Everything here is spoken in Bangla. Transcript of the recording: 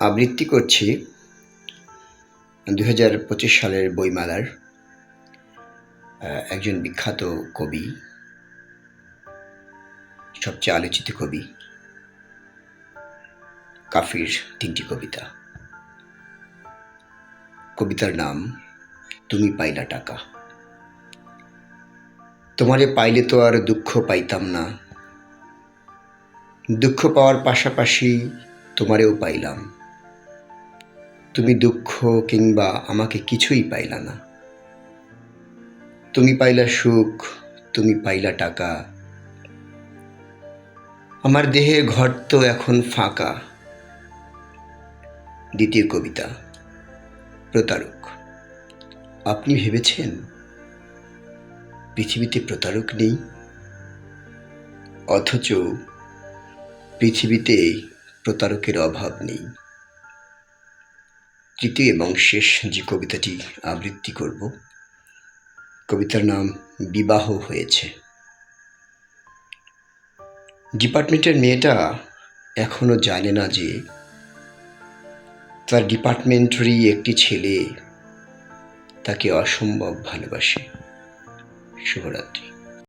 আবৃত্তি করছি 2025 সালের বইমেলার একজন বিখ্যাত কবি, সবচেয়ে আলোচিত কবি কাফির 3টি কবিতা। কবিতার নাম তুমি পাইলা টাকা। তোমারে পাইলে তো আর দুঃখ পাইতাম না, দুঃখ পাওয়ার পাশাপাশি তোমারেও পাইলাম। তুমি দুঃখ কিংবা আমাকে কিছুই পাইলা না। তুমি পাইলা সুখ, তুমি পাইলা টাকা, আমার দেহের ঘর তো এখন ফাঁকা। দ্বিতীয় কবিতা প্রতারক। আপনি ভেবেছেন পৃথিবীতে প্রতারক নেই, অথচ পৃথিবীতে প্রতারকের অভাব নেই। তৃতীয় এবং শেষ যে কবিতাটি আবৃত্তি করব, কবিতার নাম বিবাহ হয়েছে। ডিপার্টমেন্টের মেয়েটা এখনো জানে না যে তার ডিপার্টমেন্টেরই একটি ছেলে তাকে অসম্ভব ভালোবাসে। শুভরাত্রি।